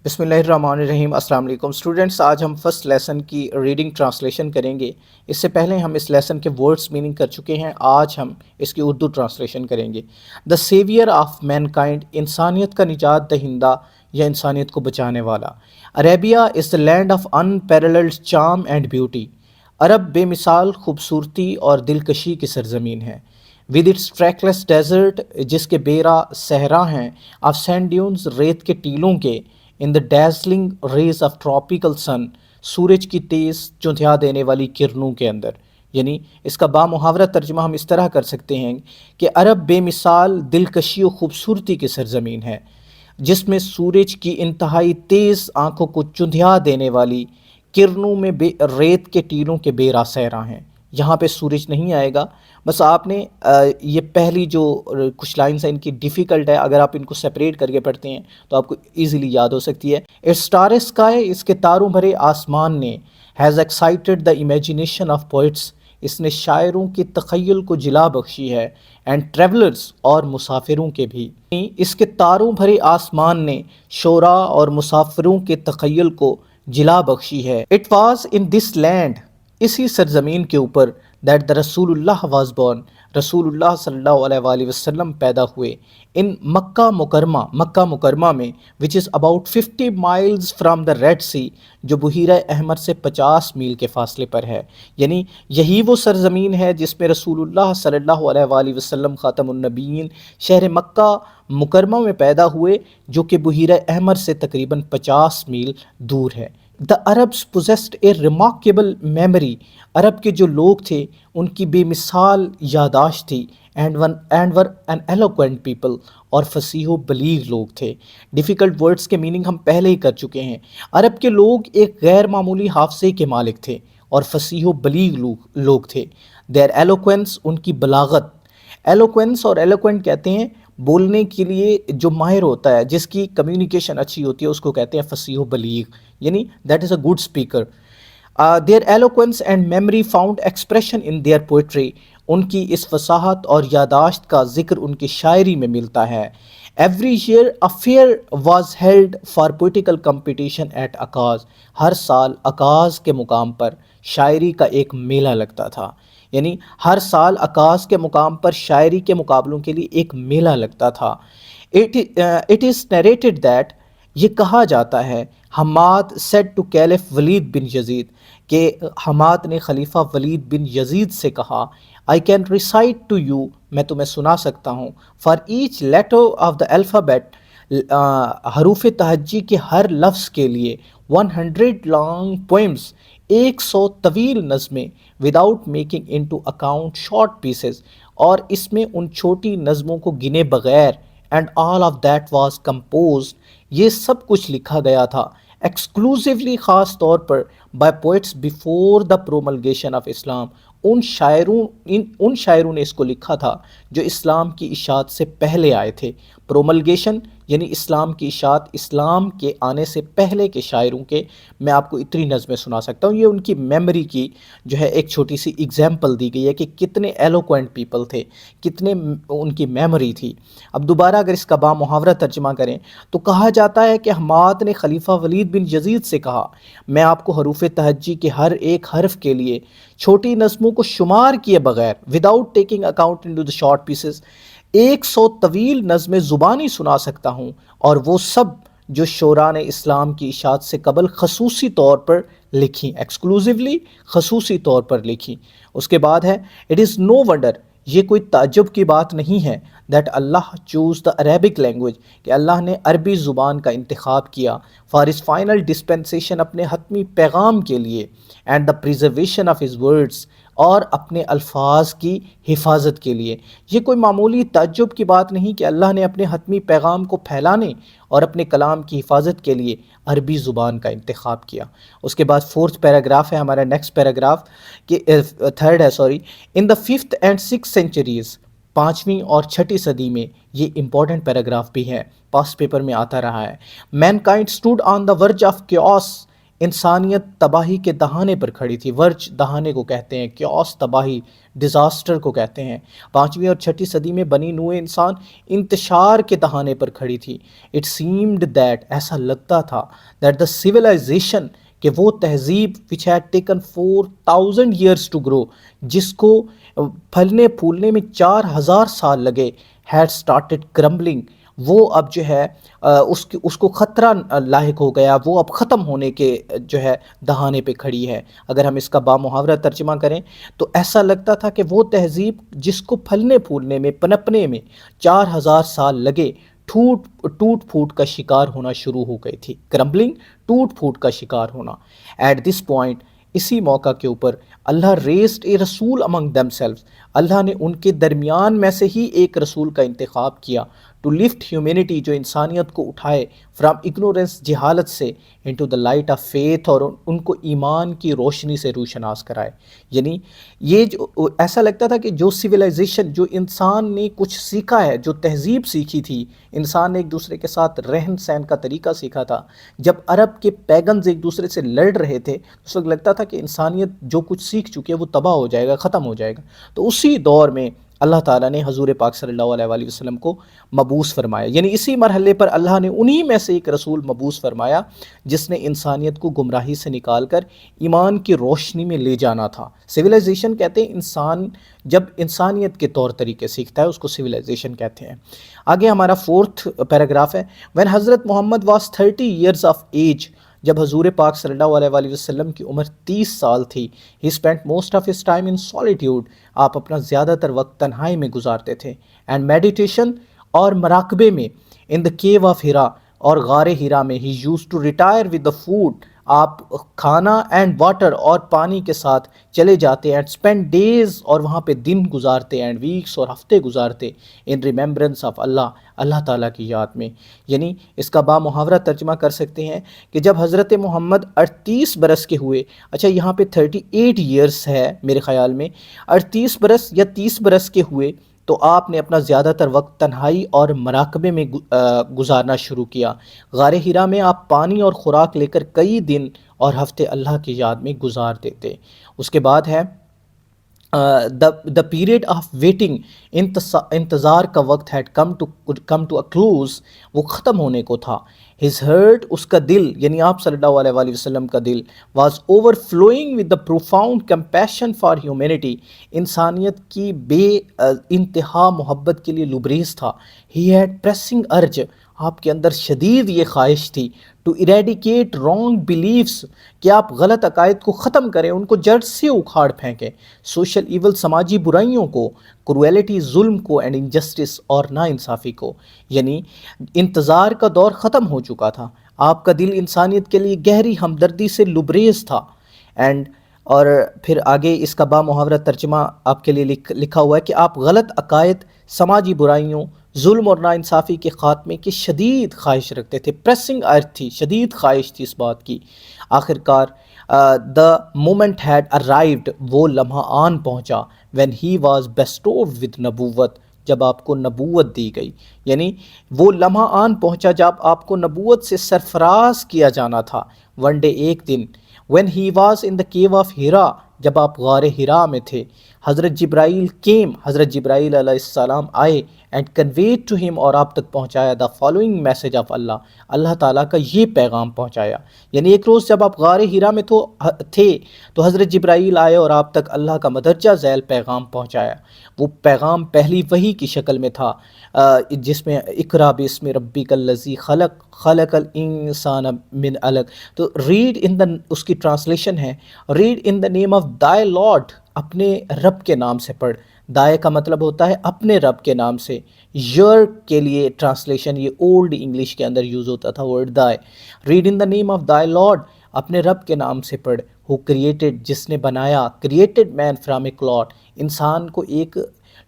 بسم اللہ الرحمن الرحیم۔ السلام علیکم اسٹوڈنٹس، آج ہم فرسٹ لیسن کی ریڈنگ ٹرانسلیشن کریں گے۔ اس سے پہلے ہم اس لیسن کے ورڈز میننگ کر چکے ہیں، آج ہم اس کی اردو ٹرانسلیشن کریں گے۔ The saviour of mankind, انسانیت کا نجات دہندہ یا انسانیت کو بچانے والا۔ Arabia is the land of unparalleled charm and beauty, عرب بے مثال خوبصورتی اور دلکشی کی سرزمین ہے۔ ود اٹس ٹریکلیس ڈیزرٹ، جس کے بیرا صحرا ہیں، آف سینڈ ڈیونز، ریت کے ٹیلوں کے، ان دا ڈیزلنگ ریز آف ٹراپیکل سن، سورج کی تیز چندھیا دینے والی کرنوں کے اندر۔ یعنی اس کا بامحاورہ ترجمہ ہم اس طرح کر سکتے ہیں کہ عرب بے مثال دلکشی و خوبصورتی کی سرزمین ہے، جس میں سورج کی انتہائی تیز آنکھوں کو چندھیا دینے والی کرنوں میں ریت کے ٹیلوں کے بے راسیرا ہیں۔ یہاں پہ سورج نہیں آئے گا، بس آپ نے یہ پہلی جو کچھ لائنس ہیں ان کی ڈیفیکلٹ ہے، اگر آپ ان کو سپریٹ کر کے پڑھتے ہیں تو آپ کو ایزیلی یاد ہو سکتی ہے۔ اسٹار اسکائی، اس کے تاروں بھرے آسمان نے، has excited the imagination of poets, اس نے شاعروں کے تخیل کو جلا بخشی ہے، اینڈ ٹریولرز، اور مسافروں کے بھی۔ اس کے تاروں بھرے آسمان نے شعراء اور مسافروں کے تخیل کو جلا بخشی ہے۔ It was in this land, اسی سرزمین کے اوپر، دیٹ دا رسول اللہ واز بورن، رسول اللہ صلی اللہ علیہ وآلہ وسلم پیدا ہوئے، ان مکہ مکرمہ میں، which is about 50 miles from the red sea, جو بحیرہ احمر سے 50 میل کے فاصلے پر ہے۔ یعنی یہی وہ سرزمین ہے جس میں رسول اللہ صلی اللہ علیہ وآلہ وسلم خاتم النبیین شہر مکہ مکرمہ میں پیدا ہوئے، جو کہ بحیرہ احمر سے تقریباً 50 میل دور ہے۔ The Arabs possessed a remarkable memory، عرب کے جو لوگ تھے ان کی بے مثال یادداشت تھی، and were an eloquent people، اور فصیح و بلیغ لوگ تھے۔ ڈیفیکلٹ ورڈز کے میننگ ہم پہلے ہی کر چکے ہیں۔ عرب کے لوگ ایک غیر معمولی حافظے کے مالک تھے اور فصیح و بلیغ لوگ تھے۔ their eloquence، ان کی بلاغت، ایلوکوینس اور ایلوکوینٹ کہتے ہیں بولنے کے لیے جو ماہر ہوتا ہے، جس کی کمیونیکیشن اچھی ہوتی ہے، اس کو کہتے ہیں فصیح و بلیغ، یعنی that is a good speaker. Their eloquence and memory found expression in their poetry, ان کی اس فصاحت اور یادداشت کا ذکر ان کی شاعری میں ملتا ہے۔ Every year a fair was held for political competition at عکاظ، ہر سال عکاظ کے مقام پر شاعری کا ایک میلہ لگتا تھا۔ یعنی ہر سال عکاظ کے مقام پر شاعری کے مقابلوں کے لیے ایک میلہ لگتا تھا۔ اٹ از نیریٹڈ دیٹ، یہ کہا جاتا ہے، Hammad said to caliph Walid bin Yazid, کہ حماد نے خلیفہ ولید بن یزید سے کہا، I can recite to you, میں تمہیں سنا سکتا ہوں، for each letter of the alphabet, حروف تہجی کے ہر لفظ کے لیے، 100 لانگ پوئمز، 100 طویل نظمیں، without making into account short pieces, اور اس میں ان چھوٹی نظموں کو گنے بغیر، and all of that was composed, یہ سب کچھ لکھا گیا تھا، ایکسکلوسیولی، خاص طور پر، by poets before the promulgation of Islam, ان شاعروں نے اس کو لکھا تھا جو اسلام کی اشاعت سے پہلے آئے تھے۔ پروملگیشن یعنی اسلام کی اشاعت، اسلام کے آنے سے پہلے کے شاعروں کے میں آپ کو اتنی نظمیں سنا سکتا ہوں۔ یہ ان کی میموری کی جو ہے ایک چھوٹی سی اگزامپل دی گئی ہے کہ کتنے ایلوکوینٹ پیپل تھے، کتنے ان کی میموری تھی۔ اب دوبارہ اگر اس کا بامحاورہ ترجمہ کریں تو کہا جاتا ہے کہ حماد نے خلیفہ ولید بن یزید سے کہا، میں آپ کو حروف تہجی کے ہر ایک حرف کے لیے چھوٹی نظموں کو شمار کیے بغیر، without taking account into the short pieces, 100 طویل نظمیں زبانی سنا سکتا ہوں، اور وہ سب جو شعراء نے اسلام کی اشاعت سے قبل خصوصی طور پر لکھی، ایکسکلوسیولی خصوصی طور پر لکھی۔ اس کے بعد ہے، اٹ از نو ونڈر، یہ کوئی تعجب کی بات نہیں ہے، that Allah choose the Arabic language, کہ اللہ نے عربی زبان کا انتخاب کیا، فار ہز فائنل ڈسپنسیشن، اپنے حتمی پیغام کے لیے، and the preservation of his words, اور اپنے الفاظ کی حفاظت کے لیے۔ یہ کوئی معمولی تعجب کی بات نہیں کہ اللہ نے اپنے حتمی پیغام کو پھیلانے اور اپنے کلام کی حفاظت کے لیے عربی زبان کا انتخاب کیا۔ اس کے بعد 4th پیراگراف ہے ہمارا نیکسٹ پیراگراف، کہ 3rd ہے sorry, in the 5th and 6th centuries, 5ویں اور 6ٹھی صدی میں، یہ امپورٹنٹ پیراگراف بھی ہے، پاسٹ پیپر میں آتا رہا ہے۔ Mankind stood on the verge of chaos, انسانیت تباہی کے دہانے پر کھڑی تھی. ورج دہانے کو کہتے ہیں, کیوس تباہی, ڈیزاسٹر کو کہتے ہیں. 5ویں اور 6ٹھی صدی میں بنی نوع انسان انتشار کے دہانے پر کھڑی تھی. اٹ سیمڈ دیٹ, ایسا لگتا تھا, دیٹ دا سویلائزیشن, کہ وہ تہذیب which had taken 4000 years to grow, جس کو پھلنے پھولنے میں 4000 سال لگے, had started crumbling, وہ اب جو ہے اس کو خطرہ لاحق ہو گیا, وہ اب ختم ہونے کے جو ہے دہانے پہ کھڑی ہے. اگر ہم اس کا بامحاورہ ترجمہ کریں تو ایسا لگتا تھا کہ وہ تہذیب جس کو پھلنے پھولنے میں, پنپنے میں 4000 سال لگے, ٹوٹ پھوٹ کا شکار ہونا شروع ہو گئی تھی. کرمبلنگ, ٹوٹ پھوٹ کا شکار ہونا. ایٹ دس پوائنٹ, اسی موقع کے اوپر, اللہ ریزڈ اے رسول امنگ دیم سیلوز, اللہ نے ان کے درمیان میں سے ہی ایک رسول کا انتخاب کیا, ٹو لفٹ ہیومینٹی, جو انسانیت کو اٹھائے, فرام اگنورینس, جہالت سے, into the light of faith, اور ان کو ایمان کی روشنی سے روشناس کرائے. یعنی یہ جو ایسا لگتا تھا کہ جو سویلائزیشن, جو انسان نے کچھ سیکھا ہے, جو تہذیب سیکھی تھی, انسان نے ایک دوسرے کے ساتھ رہن سہن کا طریقہ سیکھا تھا, جب عرب کے پیگنز ایک دوسرے سے لڑ رہے تھے اس وقت لگتا تھا کہ انسانیت جو کچھ سیکھ چکی ہے وہ تباہ ہو جائے گا, ختم ہو جائے گا. تو اسی دور میں اللہ تعالیٰ نے حضور پاک صلی اللہ علیہ وآلہ وسلم کو مبعوث فرمایا. یعنی اسی مرحلے پر اللہ نے انہی میں سے ایک رسول مبعوث فرمایا جس نے انسانیت کو گمراہی سے نکال کر ایمان کی روشنی میں لے جانا تھا. سویلائزیشن کہتے ہیں انسان جب انسانیت کے طور طریقے سیکھتا ہے, اس کو سویلائزیشن کہتے ہیں. آگے ہمارا 4تھ پیراگراف ہے. وین حضرت محمد واز 30 years of age, جب حضور پاک صلی اللہ علیہ وآلہ وسلم کی عمر 30 سال تھی, he spent most of his time in solitude, آپ اپنا زیادہ تر وقت تنہائی میں گزارتے تھے, اینڈ میڈیٹیشن, اور مراقبے میں, ان دا کیو آف ہیرا, اور غار ہیرا میں, he used to retire with the food, آپ کھانا اینڈ واٹر, اور پانی کے ساتھ چلے جاتے, اینڈ اسپینڈ ڈیز, اور وہاں پہ دن گزارتے, اینڈ ویکس, اور ہفتے گزارتے, ان ریممبرنس آف اللہ, اللہ تعالیٰ کی یاد میں. یعنی اس کا بامحاورہ ترجمہ کر سکتے ہیں کہ جب حضرت محمد 38 برس کے ہوئے, اچھا یہاں پہ 38 ایئرس ہے میرے خیال میں, 38 برس یا 30 برس کے ہوئے تو آپ نے اپنا زیادہ تر وقت تنہائی اور مراقبے میں گزارنا شروع کیا. غار ہیرا میں آپ پانی اور خوراک لے کر کئی دن اور ہفتے اللہ کی یاد میں گزار دیتے. اس کے بعد ہے the period of waiting, انتظار کا وقت had come to a close, وہ ختم ہونے کو تھا. his heart, اس کا دل, یعنی آپ صلی اللہ علیہ وآلہ وسلم کا دل, was overflowing with the profound compassion for humanity, انسانیت کی بے انتہا محبت کے لیے لبریز تھا. he had pressing urge, آپ کے اندر شدید یہ خواہش تھی, ٹو ایریڈیکیٹ رانگ بلیفس, کہ آپ غلط عقائد کو ختم کریں, ان کو جڑ سے اکھاڑ پھینکیں. سوشل ایول, سماجی برائیوں کو, کرویلٹی, ظلم کو, اینڈ انجسٹس, اور ناانصافی کو. یعنی انتظار کا دور ختم ہو چکا تھا, آپ کا دل انسانیت کے لیے گہری ہمدردی سے لبریز تھا. اور پھر آگے اس کا بامحاورہ ترجمہ آپ کے لیے لکھا ہوا ہے کہ آپ غلط عقائد, سماجی برائیوں, ظلم اور ناانصافی کے خاتمے کی شدید خواہش رکھتے تھے. پریسنگ ارتھ تھی, شدید خواہش تھی اس بات کی. آخر کار دا مومنٹ ہیڈ ارائیوڈ, وہ لمحہ آن پہنچا, when he was bestowed with نبوت, جب آپ کو نبوت دی گئی. یعنی وہ لمحہ آن پہنچا جب آپ کو نبوت سے سرفراز کیا جانا تھا. ون ڈے, ایک دن, when he was in the cave of Hira, جب آپ غار ہرا میں تھے, حضرت جبرائیل came, حضرت جبرائیل علیہ السلام آئے, and conveyed to him, اور آپ تک پہنچایا, the following message of Allah, اللہ تعالیٰ کا یہ پیغام پہنچایا. یعنی ایک روز جب آپ غار ہرا میں تھے تو حضرت جبرائیل آئے اور آپ تک اللہ کا مدرجہ ذیل پیغام پہنچایا. وہ پیغام پہلی وحی کی شکل میں تھا, جس میں اقرا باسم ربک الذی خلق, خلق الانسان من علق. تو ریڈ ان دا, اس کی ٹرانسلیشن ہے read in the name of thy lord, اپنے رب کے نام سے پڑھ. دائے کا مطلب ہوتا ہے اپنے رب کے نام سے. یور کے لیے ٹرانسلیشن یہ اولڈ انگلش کے اندر یوز ہوتا تھا word thy. Read in the name of thy lord, اپنے رب کے نام سے پڑھ. ہو کریٹڈ, جس نے بنایا, created man from a client, انسان کو ایک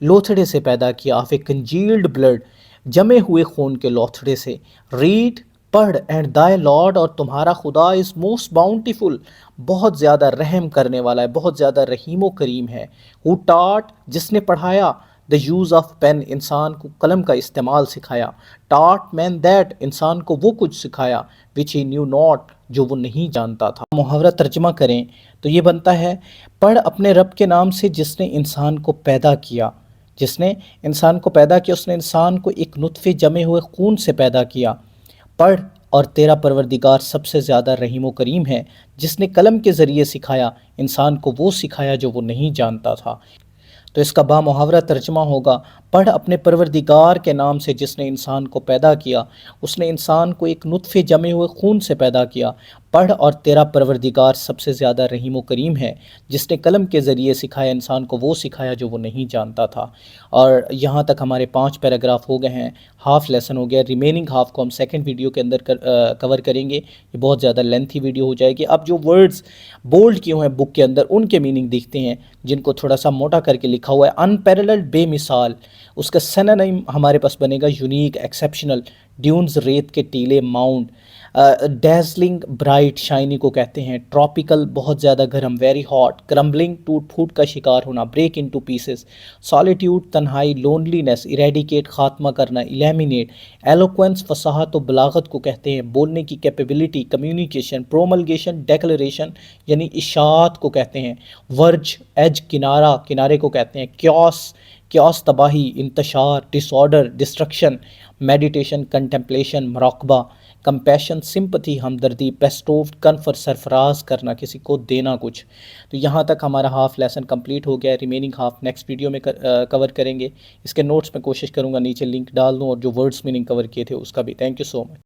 لوتھڑے سے پیدا کیا, آف اے کنجیلڈ بلڈ, جمے ہوئے خون کے لوتھڑے سے. ریڈ, پڑھ, اینڈ دائی لارڈ, اور تمہارا خدا از موسٹ باؤنٹیفل, بہت زیادہ رحم کرنے والا ہے, بہت زیادہ رحیم و کریم ہے. ہو ٹاٹ, جس نے پڑھایا, دا یوز آف پین انسان کو قلم کا استعمال سکھایا. ٹاٹ مین دیٹ انسان کو وہ کچھ سکھایا وچ ہی نیو ناٹ جو وہ نہیں جانتا تھا. محاورہ ترجمہ کریں تو یہ بنتا ہے پڑھ اپنے رب کے نام سے جس نے انسان کو پیدا کیا. جس نے انسان کو پیدا کیا اس نے انسان کو ایک نطفے جمے ہوئے خون سے پیدا کیا. پڑھ اور تیرا پروردگار سب سے زیادہ رحیم و کریم ہے جس نے قلم کے ذریعے سکھایا انسان کو وہ سکھایا جو وہ نہیں جانتا تھا. تو اس کا با محاورہ ترجمہ ہوگا پڑھ اپنے پروردگار کے نام سے جس نے انسان کو پیدا کیا. اس نے انسان کو ایک نطفے جمے ہوئے خون سے پیدا کیا. پڑھ اور تیرا پروردگار سب سے زیادہ رحیم و کریم ہے جس نے قلم کے ذریعے سکھایا انسان کو وہ سکھایا جو وہ نہیں جانتا تھا. اور یہاں تک ہمارے 5 پیراگراف ہو گئے ہیں. ہاف لیسن ہو گیا. ریمیننگ ہاف کو ہم سیکنڈ ویڈیو کے اندر کور کریں گے. یہ بہت زیادہ لینتھی ویڈیو ہو جائے گی. اب جو ورڈز بولڈ کیے ہوئے ہیں بک کے اندر ان کے میننگ دیکھتے ہیں جن کو تھوڑا سا موٹا کر کے لکھا ہوا ہے. انپیرللڈ بے مثال، اس کا سینونیم ہمارے پاس بنے گا یونیک، ایکسیپشنل. ڈیونز ریت کے ٹیلے، ماؤنٹ. ڈیزلنگ برائٹ شائنی کو کہتے ہیں. ٹراپیکل بہت زیادہ گرم، ویری ہاٹ. کرمبلنگ ٹوٹ پھوٹ کا شکار ہونا، بریک انٹو پیسز. سالیٹیوڈ تنہائی، لونلینس. ایریڈیکیٹ خاتمہ کرنا، ایلیمینیٹ. ایلوکوینس فصاحت و بلاغت کو کہتے ہیں. بولنے کی کیپیبلٹی، کمیونیکیشن. پروملگیشن ڈیکلریشن یعنی اشاعت کو کہتے ہیں. ورج ایج کنارہ، کنارے کو کہتے ہیں. کیوس تباہی، انتشار. ڈس آرڈر ڈسٹرکشن. میڈیٹیشن کنٹمپلیشن، مراقبہ. کمپیشن سمپتھی، ہمدردی. پیسٹوفڈ کنفر سرفراز کرنا، کسی کو دینا کچھ. تو یہاں تک ہمارا ہاف لیسن کمپلیٹ ہو گیا. ریمیننگ ہاف نیکسٹ ویڈیو میں کور کریں گے. اس کے نوٹس میں کوشش کروں گا نیچے لنک ڈال دوں اور جو ورڈز میننگ کور کیے تھے اس کا بھی. Thank you so much.